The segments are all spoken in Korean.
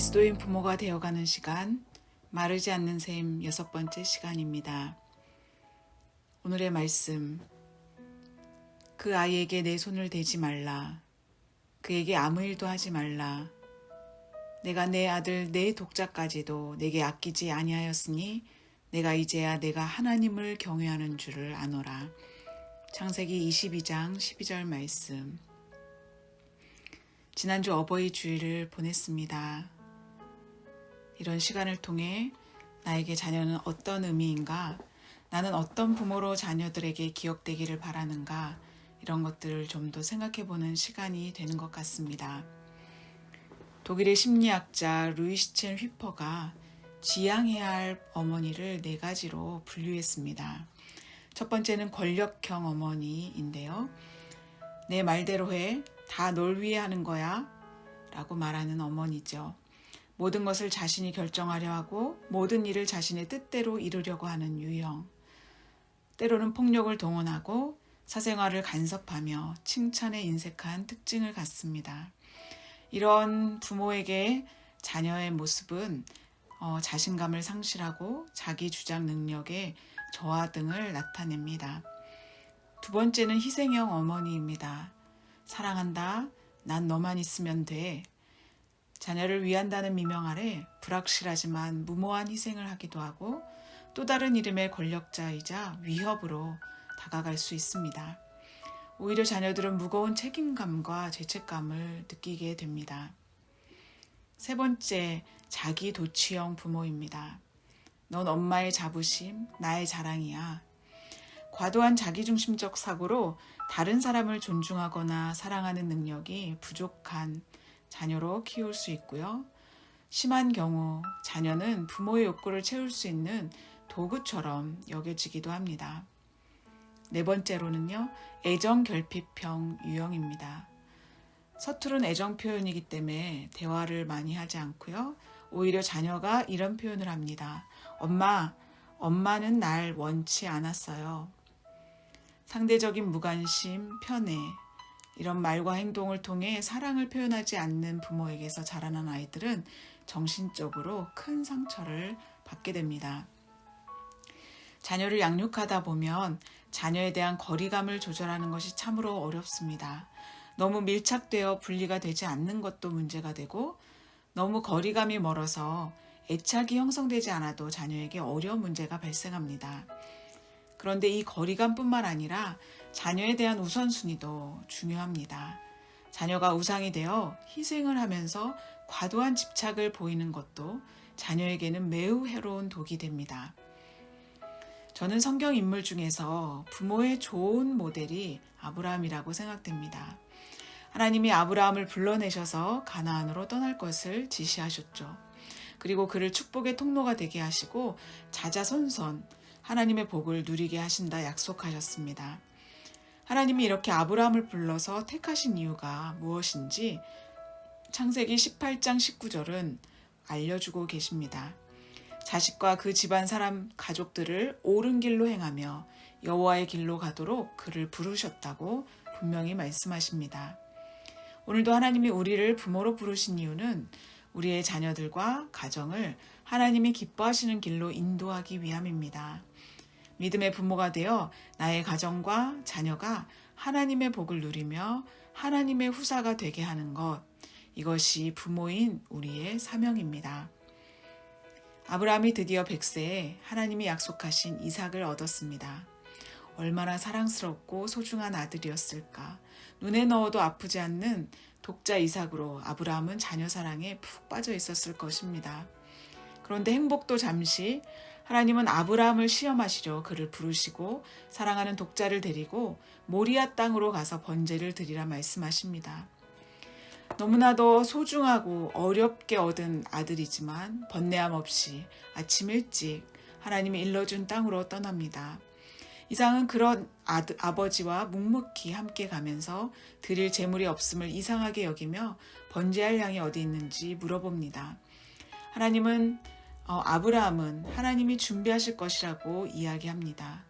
그리스도인 부모가 되어가는 시간, 마르지 않는 셈 6번째 시간입니다. 오늘의 말씀, 그 아이에게 내 손을 대지 말라. 그에게 아무 일도 하지 말라. 내가 내 아들 내 독자까지도 내게 아끼지 아니하였으니 내가 이제야 내가 하나님을 경외하는 줄을 아노라. 창세기 22장 12절 말씀. 지난주 어버이 주일을 보냈습니다. 이런 시간을 통해 나에게 자녀는 어떤 의미인가, 나는 어떤 부모로 자녀들에게 기억되기를 바라는가, 이런 것들을 좀 더 생각해보는 시간이 되는 것 같습니다. 독일의 심리학자 루이시첸 휘퍼가 지양해야 할 어머니를 4가지로 분류했습니다. 첫 번째는 권력형 어머니인데요. 내 말대로 해, 다 널 위해 하는 거야 라고 말하는 어머니죠. 모든 것을 자신이 결정하려 하고 모든 일을 자신의 뜻대로 이루려고 하는 유형. 때로는 폭력을 동원하고 사생활을 간섭하며 칭찬에 인색한 특징을 갖습니다. 이런 부모에게 자녀의 모습은 자신감을 상실하고 자기 주장 능력의 저하 등을 나타냅니다. 두 번째는 희생형 어머니입니다. 사랑한다. 난 너만 있으면 돼. 자녀를 위한다는 미명 아래 불확실하지만 무모한 희생을 하기도 하고 또 다른 이름의 권력자이자 위협으로 다가갈 수 있습니다. 오히려 자녀들은 무거운 책임감과 죄책감을 느끼게 됩니다. 세 번째, 자기 도취형 부모입니다. 넌 엄마의 자부심, 나의 자랑이야. 과도한 자기중심적 사고로 다른 사람을 존중하거나 사랑하는 능력이 부족한 자녀로 키울 수 있고요. 심한 경우 자녀는 부모의 욕구를 채울 수 있는 도구처럼 여겨지기도 합니다. 네 번째로는요, 애정 결핍형 유형입니다. 서투른 애정 표현이기 때문에 대화를 많이 하지 않고요. 오히려 자녀가 이런 표현을 합니다. 엄마는 날 원치 않았어요. 상대적인 무관심, 편애, 이런 말과 행동을 통해 사랑을 표현하지 않는 부모에게서 자라난 아이들은 정신적으로 큰 상처를 받게 됩니다. 자녀를 양육하다 보면 자녀에 대한 거리감을 조절하는 것이 참으로 어렵습니다. 너무 밀착되어 분리가 되지 않는 것도 문제가 되고 너무 거리감이 멀어서 애착이 형성되지 않아도 자녀에게 어려운 문제가 발생합니다. 그런데 이 거리감뿐만 아니라 자녀에 대한 우선순위도 중요합니다. 자녀가 우상이 되어 희생을 하면서 과도한 집착을 보이는 것도 자녀에게는 매우 해로운 독이 됩니다. 저는 성경 인물 중에서 부모의 좋은 모델이 아브라함이라고 생각됩니다. 하나님이 아브라함을 불러내셔서 가나안으로 떠날 것을 지시하셨죠. 그리고 그를 축복의 통로가 되게 하시고 자자손손 하나님의 복을 누리게 하신다 약속하셨습니다. 하나님이 이렇게 아브라함을 불러서 택하신 이유가 무엇인지 창세기 18장 19절은 알려주고 계십니다. 자식과 그 집안 사람 가족들을 옳은 길로 행하며 여호와의 길로 가도록 그를 부르셨다고 분명히 말씀하십니다. 오늘도 하나님이 우리를 부모로 부르신 이유는 우리의 자녀들과 가정을 하나님이 기뻐하시는 길로 인도하기 위함입니다. 믿음의 부모가 되어 나의 가정과 자녀가 하나님의 복을 누리며 하나님의 후사가 되게 하는 것, 이것이 부모인 우리의 사명입니다. 아브라함이 드디어 100세에 하나님이 약속하신 이삭을 얻었습니다. 얼마나 사랑스럽고 소중한 아들이었을까. 눈에 넣어도 아프지 않는 독자 이삭으로 아브라함은 자녀 사랑에 푹 빠져 있었을 것입니다. 그런데 행복도 잠시, 하나님은 아브라함을 시험하시려 그를 부르시고 사랑하는 독자를 데리고 모리아 땅으로 가서 번제를 드리라 말씀하십니다. 너무나도 소중하고 어렵게 얻은 아들이지만 번뇌함 없이 아침 일찍 하나님이 일러준 땅으로 떠납니다. 이삭은 그런 아버지와 묵묵히 함께 가면서 드릴 재물이 없음을 이상하게 여기며 번제할 양이 어디 있는지 물어봅니다. 아브라함은 하나님이 준비하실 것이라고 이야기합니다.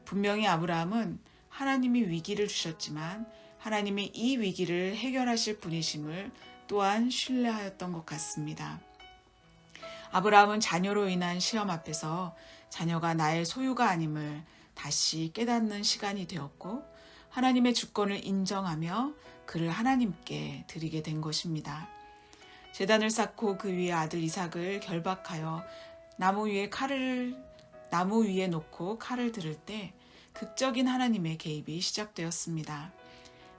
분명히 아브라함은 하나님이 위기를 주셨지만 하나님이 이 위기를 해결하실 분이심을 또한 신뢰하였던 것 같습니다. 아브라함은 자녀로 인한 시험 앞에서 자녀가 나의 소유가 아님을 다시 깨닫는 시간이 되었고 하나님의 주권을 인정하며 그를 하나님께 드리게 된 것입니다. 제단을 쌓고 그 위에 아들 이삭을 결박하여 나무 위에 놓고 칼을 들을 때 극적인 하나님의 개입이 시작되었습니다.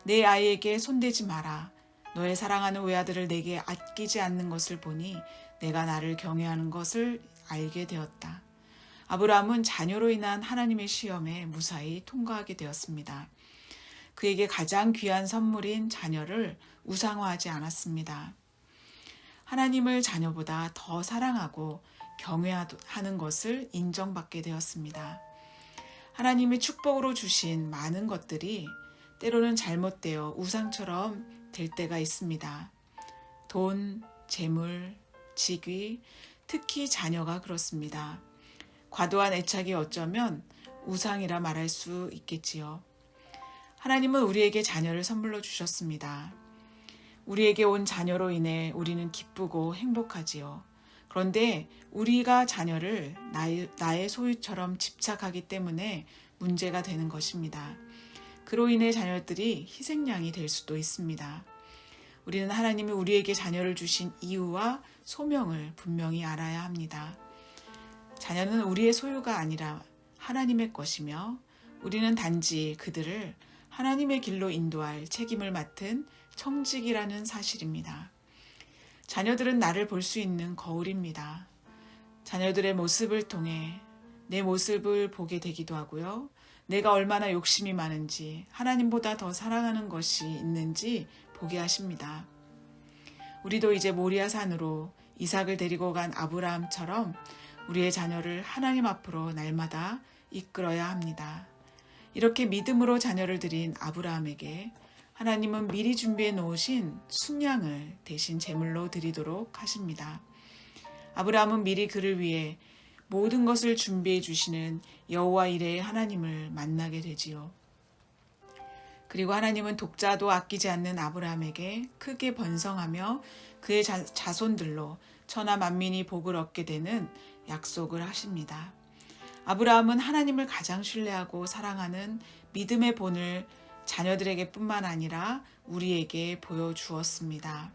내 아이에게 손대지 마라. 너의 사랑하는 외아들을 내게 아끼지 않는 것을 보니 내가 나를 경외하는 것을 알게 되었다. 아브라함은 자녀로 인한 하나님의 시험에 무사히 통과하게 되었습니다. 그에게 가장 귀한 선물인 자녀를 우상화하지 않았습니다. 하나님을 자녀보다 더 사랑하고 경외하는 것을 인정받게 되었습니다. 하나님이 축복으로 주신 많은 것들이 때로는 잘못되어 우상처럼 될 때가 있습니다. 돈, 재물, 직위, 특히 자녀가 그렇습니다. 과도한 애착이 어쩌면 우상이라 말할 수 있겠지요. 하나님은 우리에게 자녀를 선물로 주셨습니다. 우리에게 온 자녀로 인해 우리는 기쁘고 행복하지요. 그런데 우리가 자녀를 나의 소유처럼 집착하기 때문에 문제가 되는 것입니다. 그로 인해 자녀들이 희생양이 될 수도 있습니다. 우리는 하나님이 우리에게 자녀를 주신 이유와 소명을 분명히 알아야 합니다. 자녀는 우리의 소유가 아니라 하나님의 것이며 우리는 단지 그들을 하나님의 길로 인도할 책임을 맡은 청직이라는 사실입니다. 자녀들은 나를 볼 수 있는 거울입니다. 자녀들의 모습을 통해 내 모습을 보게 되기도 하고요. 내가 얼마나 욕심이 많은지, 하나님보다 더 사랑하는 것이 있는지 보게 하십니다. 우리도 이제 모리아 산으로 이삭을 데리고 간 아브라함처럼 우리의 자녀를 하나님 앞으로 날마다 이끌어야 합니다. 이렇게 믿음으로 자녀를 드린 아브라함에게 하나님은 미리 준비해 놓으신 순양을 대신 제물로 드리도록 하십니다. 아브라함은 미리 그를 위해 모든 것을 준비해 주시는 여호와 이레의 하나님을 만나게 되지요. 그리고 하나님은 독자도 아끼지 않는 아브라함에게 크게 번성하며 그의 자손들로 천하 만민이 복을 얻게 되는 약속을 하십니다. 아브라함은 하나님을 가장 신뢰하고 사랑하는 믿음의 본을 자녀들에게 뿐만 아니라 우리에게 보여주었습니다.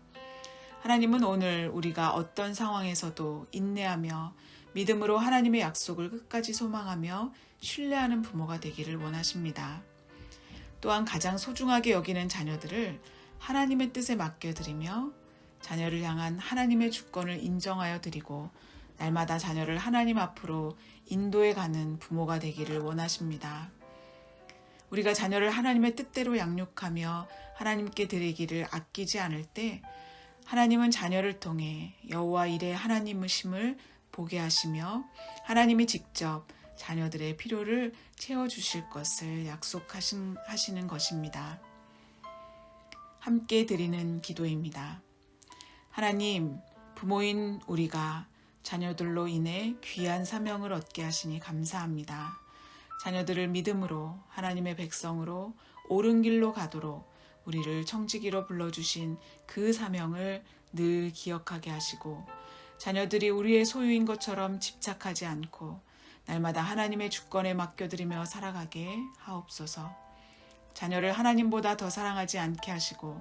하나님은 오늘 우리가 어떤 상황에서도 인내하며 믿음으로 하나님의 약속을 끝까지 소망하며 신뢰하는 부모가 되기를 원하십니다. 또한 가장 소중하게 여기는 자녀들을 하나님의 뜻에 맡겨드리며 자녀를 향한 하나님의 주권을 인정하여 드리고 날마다 자녀를 하나님 앞으로 인도해 가는 부모가 되기를 원하십니다. 우리가 자녀를 하나님의 뜻대로 양육하며 하나님께 드리기를 아끼지 않을 때 하나님은 자녀를 통해 여호와 이레 하나님이심을 보게 하시며 하나님이 직접 자녀들의 필요를 채워주실 것을 약속하시는 것입니다. 함께 드리는 기도입니다. 하나님, 부모인 우리가 자녀들로 인해 귀한 사명을 얻게 하시니 감사합니다. 자녀들을 믿음으로 하나님의 백성으로 옳은 길로 가도록 우리를 청지기로 불러주신 그 사명을 늘 기억하게 하시고 자녀들이 우리의 소유인 것처럼 집착하지 않고 날마다 하나님의 주권에 맡겨드리며 살아가게 하옵소서. 자녀를 하나님보다 더 사랑하지 않게 하시고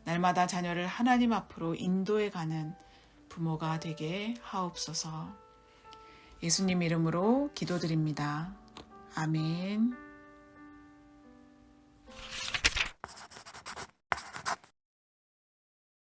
날마다 자녀를 하나님 앞으로 인도해 가는 부모가 되게 하옵소서. 예수님 이름으로 기도드립니다. 아멘.